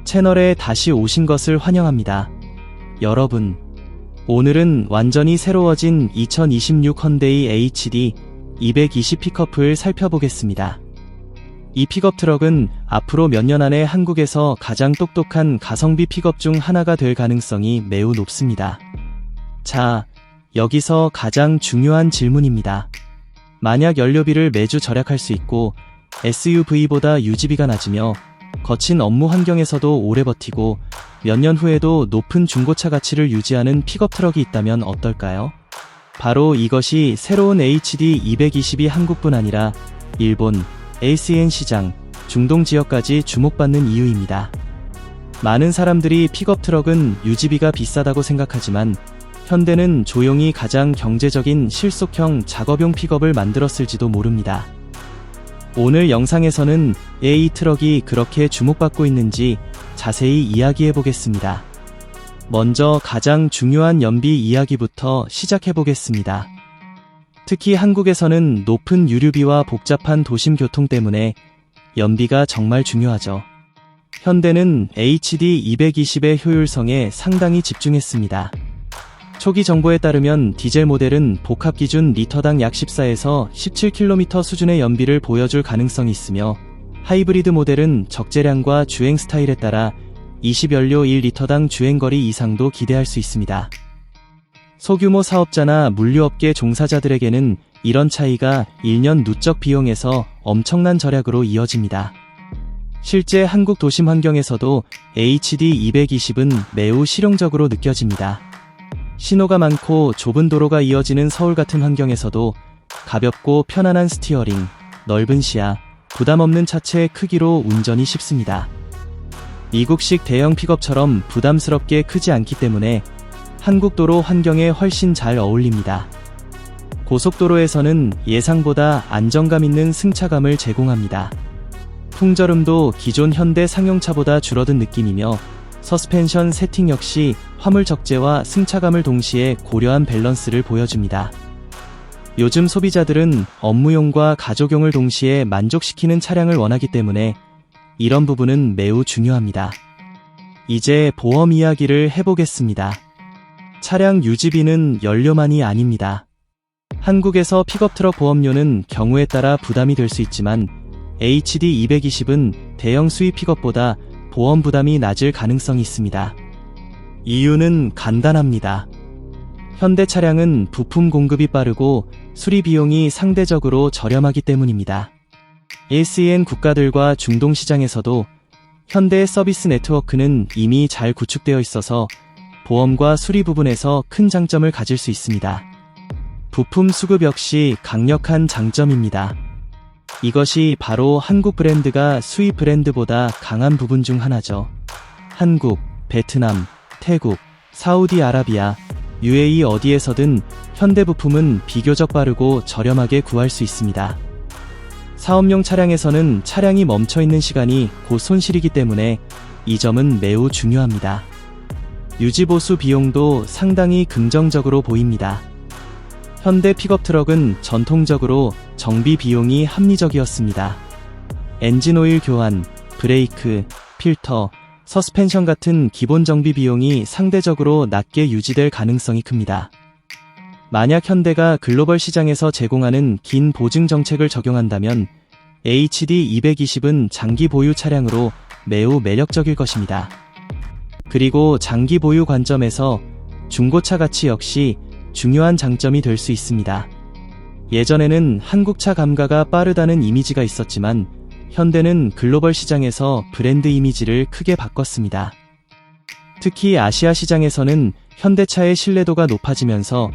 채널에 다시 오신 것을 환영합니다. 여러분, 오늘은 완전히 새로워진 2026 헌데이 HD 220 픽업을 살펴보겠습니다. 이 픽업 트럭은 앞으로 몇 년 안에 한국에서 가장 똑똑한 가성비 픽업 중 하나가 될 가능성이 매우 높습니다. 자, 여기서 가장 중요한 질문입니다. 만약 연료비를 매주 절약할 수 있고 SUV보다 유지비가 낮으며 거친 업무 환경에서도 오래 버티고 몇 년 후에도 높은 중고차 가치를 유지하는 픽업 트럭이 있다면 어떨까요? 바로 이것이 새로운 HD220이 한국뿐 아니라 일본, ASEAN 시장, 중동 지역까지 주목받는 이유입니다. 많은 사람들이 픽업 트럭은 유지비가 비싸다고 생각하지만 현대는 조용히 가장 경제적인 실속형 작업용 픽업을 만들었을지도 모릅니다. 오늘 영상에서는 이 트럭이 그렇게 주목받고 있는지 자세히 이야기해 보겠습니다. 먼저 가장 중요한 연비 이야기부터 시작해 보겠습니다. 특히 한국에서는 높은 유류비와 복잡한 도심 교통 때문에 연비가 정말 중요하죠. 현대는 HD220의 효율성에 상당히 집중했습니다. 초기 정보에 따르면 디젤 모델은 복합 기준 리터당 약 14에서 17km 수준의 연비를 보여줄 가능성이 있으며 하이브리드 모델은 적재량과 주행 스타일에 따라 20연료 1리터당 주행거리 이상도 기대할 수 있습니다. 소규모 사업자나 물류업계 종사자들에게는 이런 차이가 1년 누적 비용에서 엄청난 절약으로 이어집니다. 실제 한국 도심 환경에서도 HD220은 매우 실용적으로 느껴집니다. 신호가 많고 좁은 도로가 이어지는 서울 같은 환경에서도 가볍고 편안한 스티어링, 넓은 시야, 부담 없는 차체의 크기로 운전이 쉽습니다. 미국식 대형 픽업처럼 부담스럽게 크지 않기 때문에 한국 도로 환경에 훨씬 잘 어울립니다. 고속도로에서는 예상보다 안정감 있는 승차감을 제공합니다. 풍절음도 기존 현대 상용차보다 줄어든 느낌이며 서스펜션 세팅 역시 화물 적재와 승차감을 동시에 고려한 밸런스를 보여줍니다. 요즘 소비자들은 업무용과 가족용을 동시에 만족시키는 차량을 원하기 때문에 이런 부분은 매우 중요합니다. 이제 보험 이야기를 해보겠습니다. 차량 유지비는 연료만이 아닙니다. 한국에서 픽업 트럭 보험료는 경우에 따라 부담이 될 수 있지만 HD220은 대형 수입 픽업보다 보험 부담이 낮을 가능성이 있습니다. 이유는 간단합니다. 현대 차량은 부품 공급이 빠르고 수리 비용이 상대적으로 저렴하기 때문입니다. ASEAN 국가들과 중동 시장에서도 현대의 서비스 네트워크는 이미 잘 구축되어 있어서 보험과 수리 부분에서 큰 장점을 가질 수 있습니다. 부품 수급 역시 강력한 장점입니다. 이것이 바로 한국 브랜드가 수입 브랜드보다 강한 부분 중 하나죠. 한국, 베트남, 태국, 사우디아라비아, UAE 어디에서든 현대 부품은 비교적 빠르고 저렴하게 구할 수 있습니다. 사업용 차량에서는 차량이 멈춰있는 시간이 곧 손실이기 때문에 이 점은 매우 중요합니다. 유지보수 비용도 상당히 긍정적으로 보입니다. 현대 픽업 트럭은 전통적으로 정비 비용이 합리적이었습니다. 엔진오일 교환, 브레이크, 필터, 서스펜션 같은 기본 정비 비용이 상대적으로 낮게 유지될 가능성이 큽니다. 만약 현대가 글로벌 시장에서 제공하는 긴 보증 정책을 적용한다면 HD220은 장기 보유 차량으로 매우 매력적일 것입니다. 그리고 장기 보유 관점에서 중고차 가치 역시 중요한 장점이 될 수 있습니다. 예전에는 한국차 감가가 빠르다는 이미지가 있었지만 현대는 글로벌 시장에서 브랜드 이미지를 크게 바꿨습니다. 특히 아시아 시장에서는 현대차의 신뢰도가 높아지면서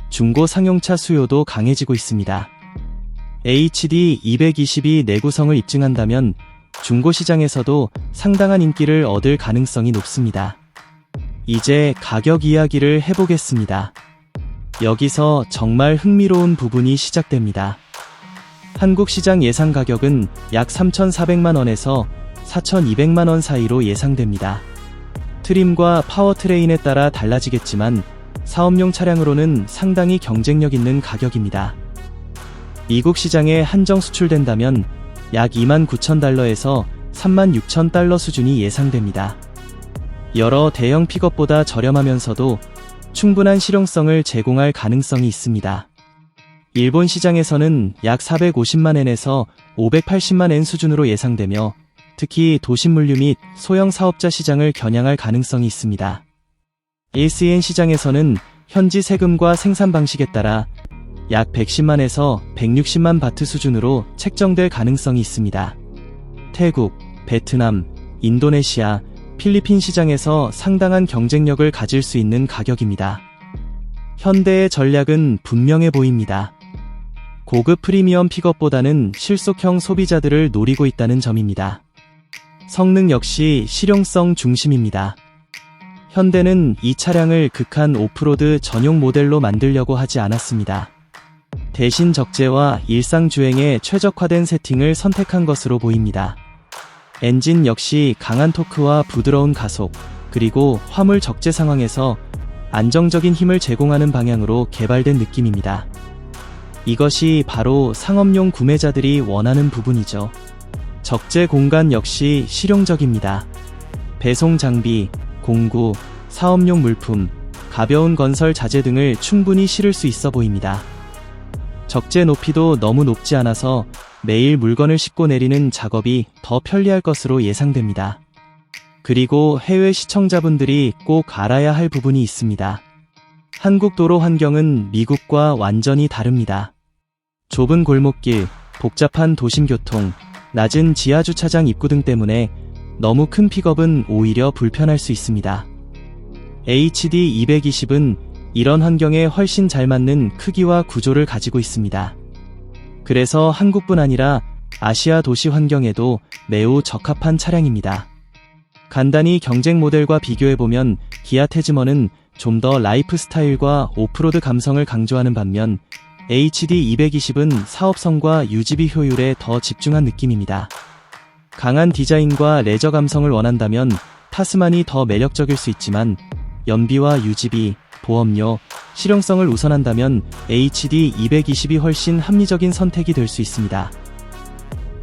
중고 상용차 수요도 강해지고 있습니다. HD220이 내구성을 입증한다면 중고 시장에서도 상당한 인기를 얻을 가능성이 높습니다. 이제 가격 이야기를 해보겠습니다. 여기서 정말 흥미로운 부분이 시작됩니다. 한국 시장 예상 가격은 약 3,400만원에서 4,200만원 사이로 예상됩니다. 트림과 파워트레인에 따라 달라지겠지만 사업용 차량으로는 상당히 경쟁력 있는 가격입니다. 미국 시장에 한정 수출된다면 약 29,000달러에서 36,000달러 수준이 예상됩니다. 여러 대형 픽업보다 저렴하면서도 충분한 실용성을 제공할 가능성이 있습니다. 일본 시장에서는 약 450만엔에서 580만엔 수준으로 예상되며 특히 도심물류 및 소형 사업자 시장을 겨냥할 가능성이 있습니다. ASEAN 시장에서는 현지 세금과 생산 방식에 따라 약 110만에서 160만 바트 수준으로 책정될 가능성이 있습니다. 태국, 베트남, 인도네시아, 필리핀 시장에서 상당한 경쟁력을 가질 수 있는 가격입니다. 현대의 전략은 분명해 보입니다. 고급 프리미엄 픽업보다는 실속형 소비자들을 노리고 있다는 점입니다. 성능 역시 실용성 중심입니다. 현대는 이 차량을 극한 오프로드 전용 모델로 만들려고 하지 않았습니다. 대신 적재와 일상 주행에 최적화된 세팅을 선택한 것으로 보입니다. 엔진 역시 강한 토크와 부드러운 가속, 그리고 화물 적재 상황에서 안정적인 힘을 제공하는 방향으로 개발된 느낌입니다. 이것이 바로 상업용 구매자들이 원하는 부분이죠. 적재 공간 역시 실용적입니다. 배송 장비, 공구, 사업용 물품, 가벼운 건설 자재 등을 충분히 실을 수 있어 보입니다. 적재 높이도 너무 높지 않아서 매일 물건을 싣고 내리는 작업이 더 편리할 것으로 예상됩니다. 그리고 해외 시청자분들이 꼭 알아야 할 부분이 있습니다. 한국 도로 환경은 미국과 완전히 다릅니다. 좁은 골목길, 복잡한 도심교통, 낮은 지하주차장 입구 등 때문에 너무 큰 픽업은 오히려 불편할 수 있습니다. HD220은 이런 환경에 훨씬 잘 맞는 크기와 구조를 가지고 있습니다. 그래서 한국뿐 아니라 아시아 도시 환경에도 매우 적합한 차량입니다. 간단히 경쟁 모델과 비교해보면 기아 태즈먼은 좀 더 라이프 스타일과 오프로드 감성을 강조하는 반면 HD220은 사업성과 유지비 효율에 더 집중한 느낌입니다. 강한 디자인과 레저 감성을 원한다면 타스만이 더 매력적일 수 있지만 연비와 유지비, 보험료, 실용성을 우선한다면 HD220이 훨씬 합리적인 선택이 될 수 있습니다.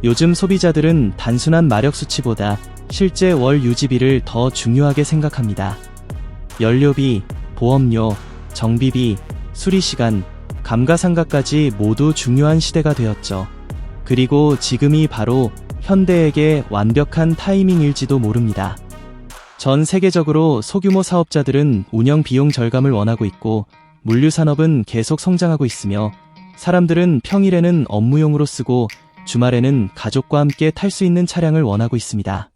요즘 소비자들은 단순한 마력 수치보다 실제 월 유지비를 더 중요하게 생각합니다. 연료비, 보험료, 정비비, 수리시간, 감가상가까지 모두 중요한 시대가 되었죠. 그리고 지금이 바로 현대에게 완벽한 타이밍일지도 모릅니다. 전 세계적으로 소규모 사업자들은 운영 비용 절감을 원하고 있고 물류산업은 계속 성장하고 있으며 사람들은 평일에는 업무용으로 쓰고 주말에는 가족과 함께 탈 수 있는 차량을 원하고 있습니다.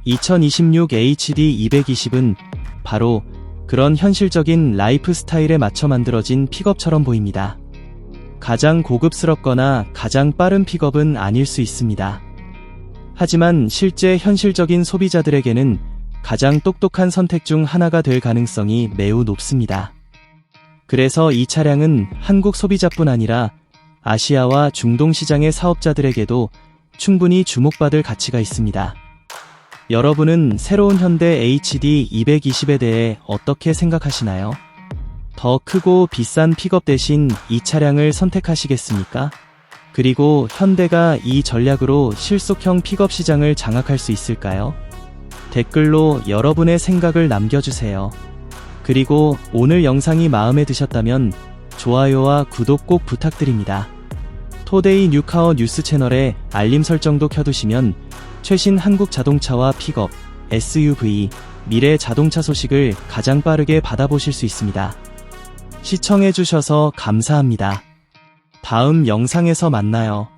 2026 HD220은 바로 그런 현실적인 라이프 스타일에 맞춰 만들어진 픽업처럼 보입니다. 가장 고급스럽거나 가장 빠른 픽업은 아닐 수 있습니다. 하지만 실제 현실적인 소비자들에게는 가장 똑똑한 선택 중 하나가 될 가능성이 매우 높습니다. 그래서 이 차량은 한국 소비자뿐 아니라 아시아와 중동 시장의 사업자들에게도 충분히 주목받을 가치가 있습니다. 여러분은 새로운 현대 HD220에 대해 어떻게 생각하시나요? 더 크고 비싼 픽업 대신 이 차량을 선택하시겠습니까? 그리고 현대가 이 전략으로 실속형 픽업 시장을 장악할 수 있을까요? 댓글로 여러분의 생각을 남겨주세요. 그리고 오늘 영상이 마음에 드셨다면 좋아요와 구독 꼭 부탁드립니다. 토데이 뉴카어 뉴스 채널에 알림 설정도 켜두시면 최신 한국 자동차와 픽업, SUV, 미래 자동차 소식을 가장 빠르게 받아보실 수 있습니다. 시청해주셔서 감사합니다. 다음 영상에서 만나요.